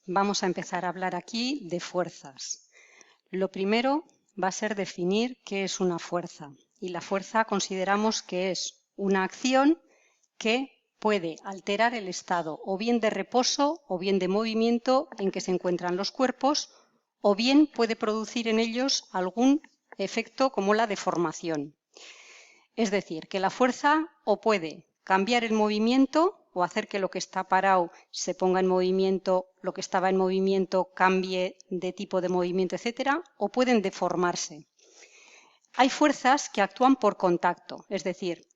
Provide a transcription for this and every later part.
vamos a empezar a hablar aquí de fuerzas. Lo primero va a ser definir qué es una fuerza. Y la fuerza consideramos que es una acción que puede alterar el estado o bien de reposo o bien de movimiento en que se encuentran los cuerpos, o bien puede producir en ellos algún efecto como la deformación. Es decir, que la fuerza o puede cambiar el movimiento o hacer que lo que está parado se ponga en movimiento, lo que estaba en movimiento cambie de tipo de movimiento, etcétera, o pueden deformarse. Hay fuerzas que actúan por contacto, es decir,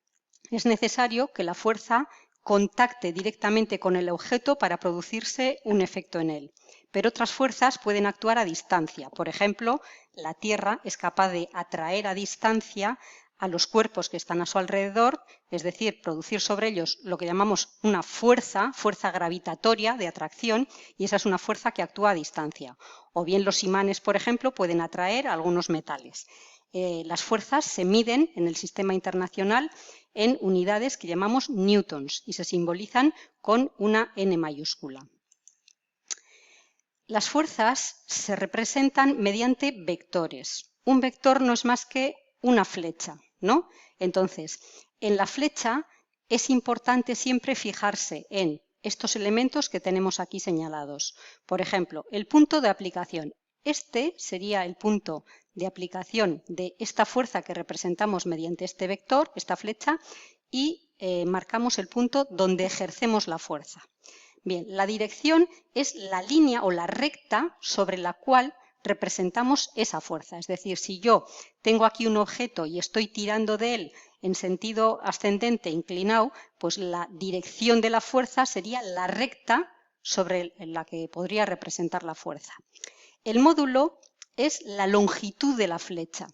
es necesario que la fuerza contacte directamente con el objeto para producirse un efecto en él. Pero otras fuerzas pueden actuar a distancia. Por ejemplo, la Tierra es capaz de atraer a distancia a los cuerpos que están a su alrededor, es decir, producir sobre ellos lo que llamamos una fuerza gravitatoria de atracción, y esa es una fuerza que actúa a distancia. O bien los imanes, por ejemplo, pueden atraer algunos metales. Las fuerzas se miden en el sistema internacional en unidades que llamamos newtons y se simbolizan con una N mayúscula. Las fuerzas se representan mediante vectores. Un vector no es más que una flecha, ¿no? Entonces, en la flecha es importante siempre fijarse en estos elementos que tenemos aquí señalados. Por ejemplo, el punto de aplicación. Este sería el punto de aplicación de esta fuerza que representamos mediante este vector, esta flecha, y marcamos el punto donde ejercemos la fuerza. Bien, la dirección es la línea o la recta sobre la cual representamos esa fuerza. Es decir, si yo tengo aquí un objeto y estoy tirando de él en sentido ascendente inclinado, pues la dirección de la fuerza sería la recta sobre la que podría representar la fuerza. El módulo es la longitud de la flecha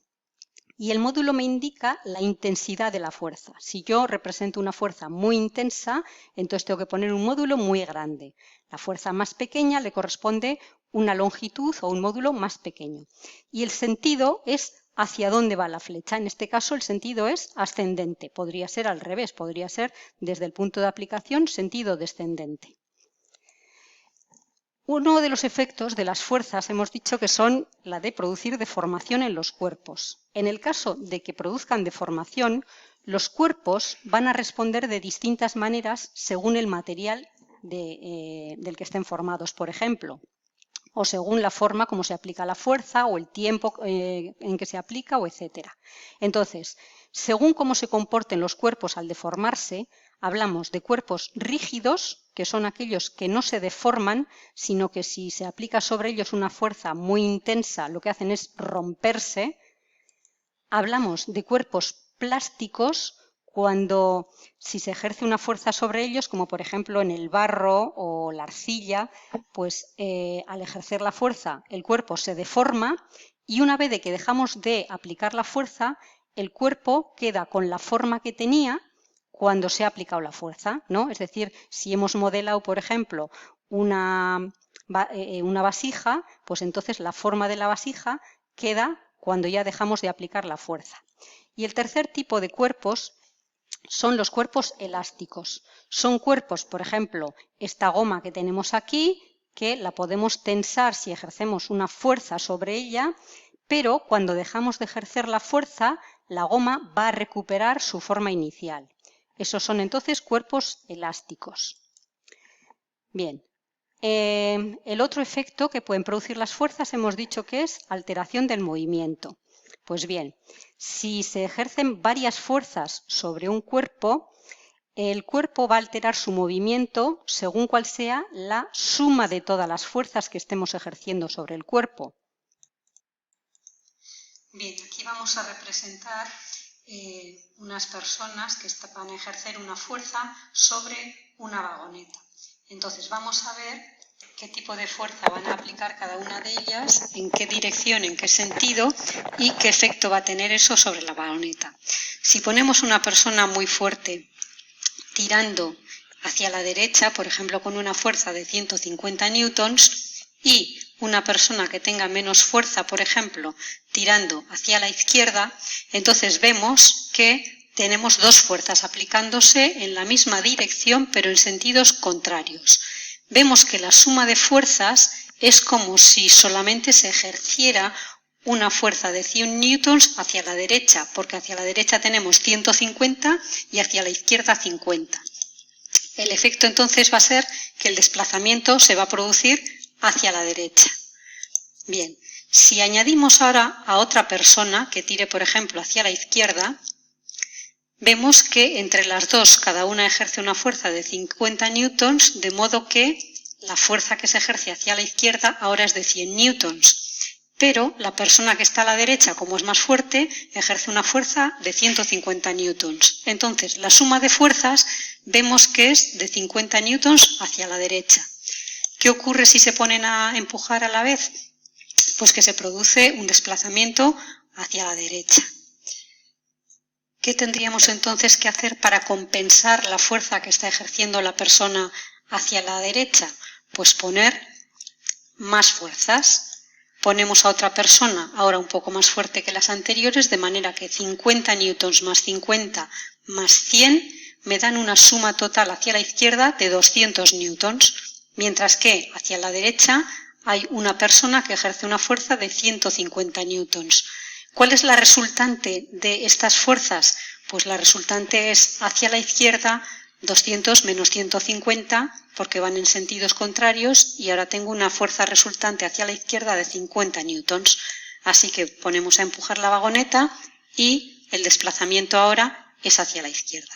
y el módulo me indica la intensidad de la fuerza. Si yo represento una fuerza muy intensa, entonces tengo que poner un módulo muy grande. La fuerza más pequeña le corresponde una longitud o un módulo más pequeño. Y el sentido es hacia dónde va la flecha. En este caso el sentido es ascendente. Podría ser al revés, podría ser desde el punto de aplicación sentido descendente. Uno de los efectos de las fuerzas hemos dicho que son la de producir deformación en los cuerpos. En el caso de que produzcan deformación, los cuerpos van a responder de distintas maneras según el material del que estén formados, por ejemplo, o según la forma como se aplica la fuerza o el tiempo en que se aplica, o etcétera. Entonces, según cómo se comporten los cuerpos al deformarse, hablamos de cuerpos rígidos, que son aquellos que no se deforman, sino que si se aplica sobre ellos una fuerza muy intensa, lo que hacen es romperse. Hablamos de cuerpos plásticos, cuando si se ejerce una fuerza sobre ellos, como por ejemplo en el barro o la arcilla, pues al ejercer la fuerza el cuerpo se deforma y una vez de que dejamos de aplicar la fuerza, el cuerpo queda con la forma que tenía cuando se ha aplicado la fuerza, ¿no? Es decir, si hemos modelado, por ejemplo, una vasija, pues entonces la forma de la vasija queda cuando ya dejamos de aplicar la fuerza. Y el tercer tipo de cuerpos son los cuerpos elásticos. Son cuerpos, por ejemplo, esta goma que tenemos aquí, que la podemos tensar si ejercemos una fuerza sobre ella, pero cuando dejamos de ejercer la fuerza, la goma va a recuperar su forma inicial. Esos son entonces cuerpos elásticos. Bien, el otro efecto que pueden producir las fuerzas hemos dicho que es alteración del movimiento. Pues bien, si se ejercen varias fuerzas sobre un cuerpo, el cuerpo va a alterar su movimiento según cuál sea la suma de todas las fuerzas que estemos ejerciendo sobre el cuerpo. Bien, aquí vamos a representar unas personas que van a ejercer una fuerza sobre una vagoneta. Entonces vamos a ver qué tipo de fuerza van a aplicar cada una de ellas, en qué dirección, en qué sentido y qué efecto va a tener eso sobre la vagoneta. Si ponemos una persona muy fuerte tirando hacia la derecha, por ejemplo con una fuerza de 150 newtons, y una persona que tenga menos fuerza, por ejemplo, tirando hacia la izquierda, entonces vemos que tenemos dos fuerzas aplicándose en la misma dirección pero en sentidos contrarios. vemos que la suma de fuerzas es como si solamente se ejerciera una fuerza de 100 newtons hacia la derecha, porque hacia la derecha tenemos 150 y hacia la izquierda 50. El efecto entonces va a ser que el desplazamiento se va a producir hacia la derecha. Bien, si añadimos ahora a otra persona que tire, por ejemplo, hacia la izquierda, vemos que entre las dos cada una ejerce una fuerza de 50 newtons, de modo que la fuerza que se ejerce hacia la izquierda ahora es de 100 newtons. Pero la persona que está a la derecha, como es más fuerte, ejerce una fuerza de 150 newtons. Entonces, la suma de fuerzas vemos que es de 50 newtons hacia la derecha. ¿Qué ocurre si se ponen a empujar a la vez? Pues que se produce un desplazamiento hacia la derecha. ¿Qué tendríamos entonces que hacer para compensar la fuerza que está ejerciendo la persona hacia la derecha? Pues poner más fuerzas. Ponemos a otra persona ahora un poco más fuerte que las anteriores, de manera que 50 newtons más 50 más 100 me dan una suma total hacia la izquierda de 200 newtons, mientras que hacia la derecha hay una persona que ejerce una fuerza de 150 newtons. ¿Cuál es la resultante de estas fuerzas? Pues la resultante es hacia la izquierda 200 menos 150, porque van en sentidos contrarios, y ahora tengo una fuerza resultante hacia la izquierda de 50 newtons. Así que ponemos a empujar la vagoneta y el desplazamiento ahora es hacia la izquierda.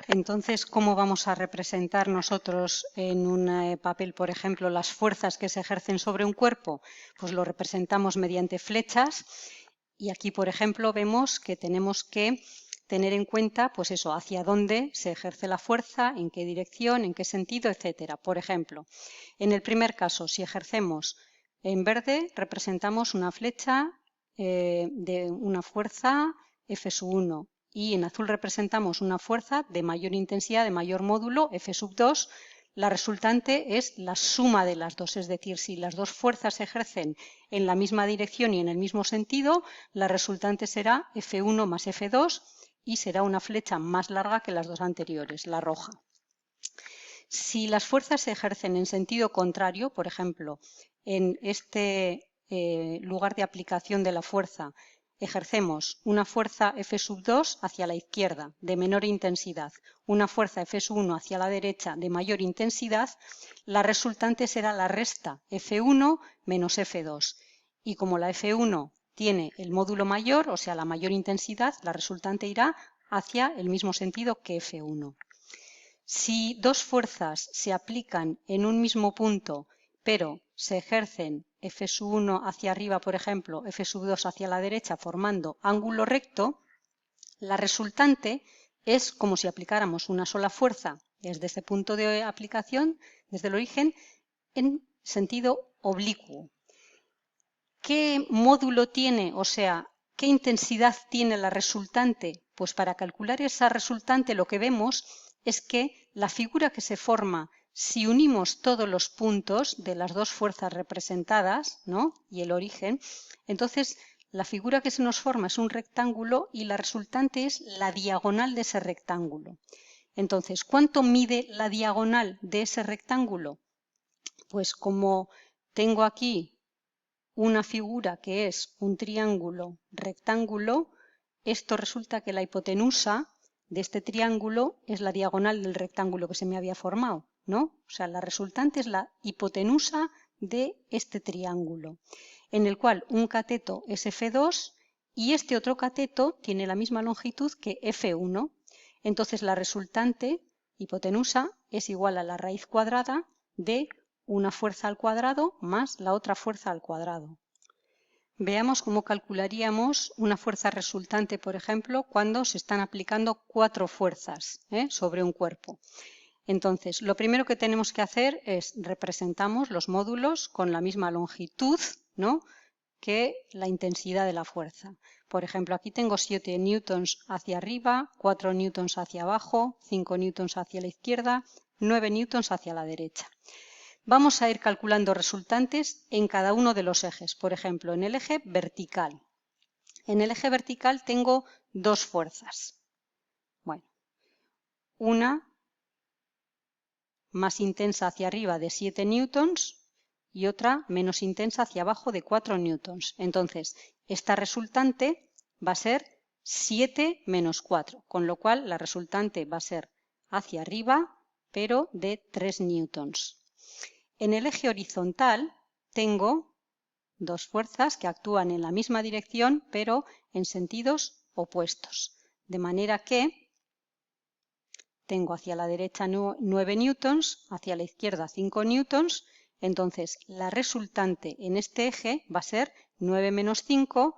Entonces, ¿cómo vamos a representar nosotros en un papel, por ejemplo, las fuerzas que se ejercen sobre un cuerpo? Pues lo representamos mediante flechas, y aquí, por ejemplo, vemos que tenemos que tener en cuenta, pues eso, hacia dónde se ejerce la fuerza, en qué dirección, en qué sentido, etcétera. Por ejemplo, en el primer caso, si ejercemos en verde, representamos una flecha de una fuerza F1, y en azul representamos una fuerza de mayor intensidad, de mayor módulo, F2. La resultante es la suma de las dos, es decir, si las dos fuerzas se ejercen en la misma dirección y en el mismo sentido, la resultante será F1 más F2, y será una flecha más larga que las dos anteriores, la roja. Si las fuerzas se ejercen en sentido contrario, por ejemplo, en este lugar de aplicación de la fuerza, ejercemos una fuerza F2 hacia la izquierda de menor intensidad, una fuerza F1 hacia la derecha de mayor intensidad, la resultante será la resta F1 menos F2. Y como la F1 tiene el módulo mayor, o sea, la mayor intensidad, la resultante irá hacia el mismo sentido que F1. Si dos fuerzas se aplican en un mismo punto, pero se ejercen F1 hacia arriba, por ejemplo, F2 hacia la derecha, formando ángulo recto, la resultante es como si aplicáramos una sola fuerza desde este punto de aplicación, desde el origen, en sentido oblicuo. ¿Qué módulo tiene, o sea, qué intensidad tiene la resultante? Pues para calcular esa resultante lo que vemos es que la figura que se forma si unimos todos los puntos de las dos fuerzas representadas, ¿no?, y el origen, entonces la figura que se nos forma es un rectángulo y la resultante es la diagonal de ese rectángulo. Entonces, ¿cuánto mide la diagonal de ese rectángulo? Pues como tengo aquí una figura que es un triángulo rectángulo, esto resulta que la hipotenusa de este triángulo es la diagonal del rectángulo que se me había formado, ¿no? O sea, la resultante es la hipotenusa de este triángulo, en el cual un cateto es F2 y este otro cateto tiene la misma longitud que F1. Entonces, la resultante hipotenusa es igual a la raíz cuadrada de una fuerza al cuadrado más la otra fuerza al cuadrado. Veamos cómo calcularíamos una fuerza resultante, por ejemplo, cuando se están aplicando 4 fuerzas sobre un cuerpo. Entonces, lo primero que tenemos que hacer es representamos los módulos con la misma longitud, ¿no?, que la intensidad de la fuerza. Por ejemplo, aquí tengo 7 newtons hacia arriba, 4 newtons hacia abajo, 5 newtons hacia la izquierda, 9 newtons hacia la derecha. Vamos a ir calculando resultantes en cada uno de los ejes. Por ejemplo, en el eje vertical. En el eje vertical tengo dos fuerzas. Bueno, una más intensa hacia arriba de 7 newtons y otra menos intensa hacia abajo de 4 newtons. Entonces, esta resultante va a ser 7 menos 4, con lo cual la resultante va a ser hacia arriba, pero de 3 newtons. En el eje horizontal tengo dos fuerzas que actúan en la misma dirección, pero en sentidos opuestos. De manera que tengo hacia la derecha 9 newtons, hacia la izquierda 5 newtons. Entonces, la resultante en este eje va a ser 9 menos 5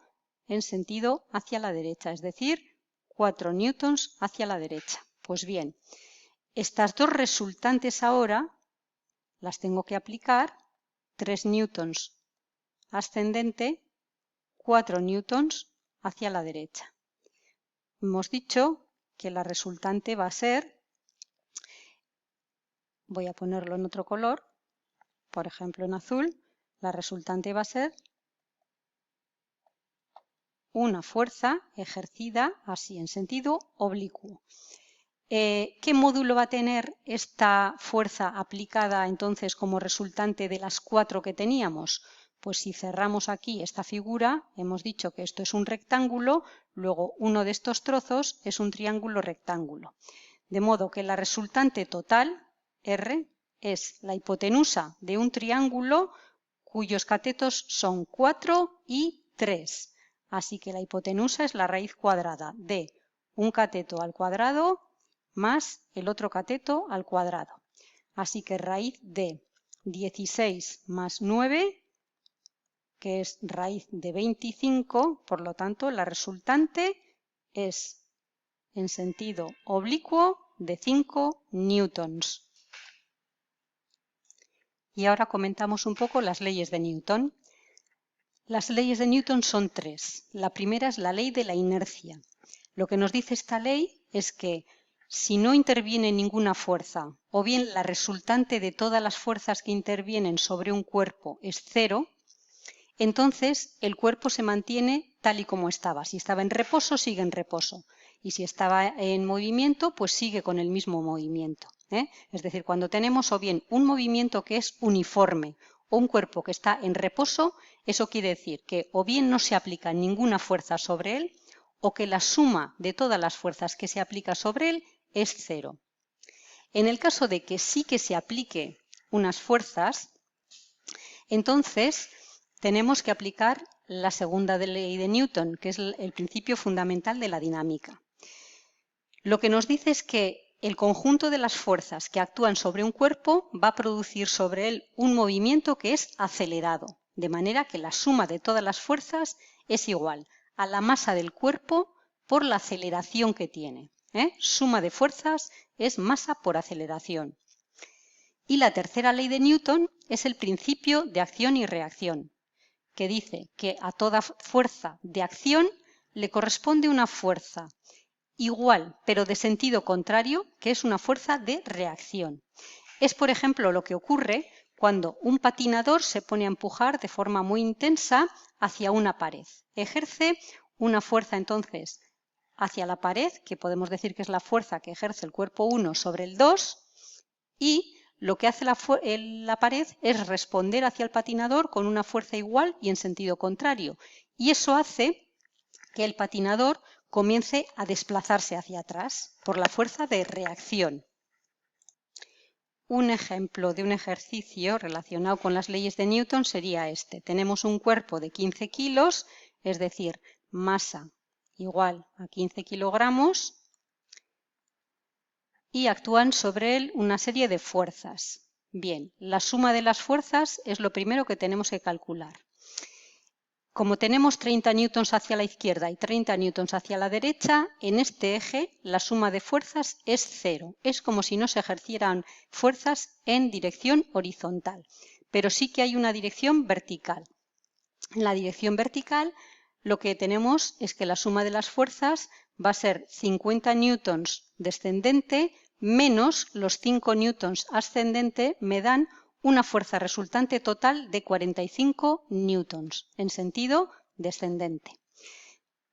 en sentido hacia la derecha, es decir, 4 newtons hacia la derecha. Pues bien, estas dos resultantes ahora las tengo que aplicar, 3 newtons ascendente, 4 newtons hacia la derecha. Hemos dicho que la resultante va a ser, voy a ponerlo en otro color, por ejemplo en azul, la resultante va a ser una fuerza ejercida así en sentido oblicuo. ¿Qué módulo va a tener esta fuerza aplicada entonces como resultante de las 4 que teníamos? Pues si cerramos aquí esta figura, hemos dicho que esto es un rectángulo, luego uno de estos trozos es un triángulo rectángulo. De modo que la resultante total, R, es la hipotenusa de un triángulo cuyos catetos son 4 y 3. Así que la hipotenusa es la raíz cuadrada de un cateto al cuadrado más el otro cateto al cuadrado. Así que raíz de 16 más 9, que es raíz de 25, por lo tanto la resultante es en sentido oblicuo de 5 newtons. Y ahora comentamos un poco las leyes de Newton. Las leyes de Newton son 3. La primera es la ley de la inercia. Lo que nos dice esta ley es que si no interviene ninguna fuerza, o bien la resultante de todas las fuerzas que intervienen sobre un cuerpo es 0, entonces el cuerpo se mantiene tal y como estaba. Si estaba en reposo, sigue en reposo. Y si estaba en movimiento, pues sigue con el mismo movimiento. Es decir, cuando tenemos o bien un movimiento que es uniforme o un cuerpo que está en reposo, eso quiere decir que o bien no se aplica ninguna fuerza sobre él o que la suma de todas las fuerzas que se aplica sobre él es 0. En el caso de que sí que se aplique unas fuerzas, entonces tenemos que aplicar la segunda ley de Newton, que es el principio fundamental de la dinámica. Lo que nos dice es que el conjunto de las fuerzas que actúan sobre un cuerpo va a producir sobre él un movimiento que es acelerado, de manera que la suma de todas las fuerzas es igual a la masa del cuerpo por la aceleración que tiene. Suma de fuerzas es masa por aceleración. Y la tercera ley de Newton es el principio de acción y reacción, que dice que a toda fuerza de acción le corresponde una fuerza igual, pero de sentido contrario, que es una fuerza de reacción. Es, por ejemplo, lo que ocurre cuando un patinador se pone a empujar de forma muy intensa hacia una pared. Ejerce una fuerza, entonces, hacia la pared, que podemos decir que es la fuerza que ejerce el cuerpo 1 sobre el 2, y lo que hace la pared es responder hacia el patinador con una fuerza igual y en sentido contrario. Y eso hace que el patinador comience a desplazarse hacia atrás por la fuerza de reacción. Un ejemplo de un ejercicio relacionado con las leyes de Newton sería este. Tenemos un cuerpo de 15 kilos, es decir, masa igual a 15 kilogramos, y actúan sobre él una serie de fuerzas. Bien, la suma de las fuerzas es lo primero que tenemos que calcular. Como tenemos 30 newtons hacia la izquierda y 30 newtons hacia la derecha, en este eje la suma de fuerzas es 0. Es como si no se ejercieran fuerzas en dirección horizontal, pero sí que hay una dirección vertical. En la dirección vertical lo que tenemos es que la suma de las fuerzas va a ser 50 newtons descendente menos los 5 newtons ascendente, me dan una fuerza resultante total de 45 newtons en sentido descendente.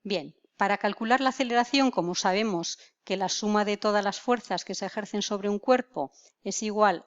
Bien, para calcular la aceleración, como sabemos que la suma de todas las fuerzas que se ejercen sobre un cuerpo es igual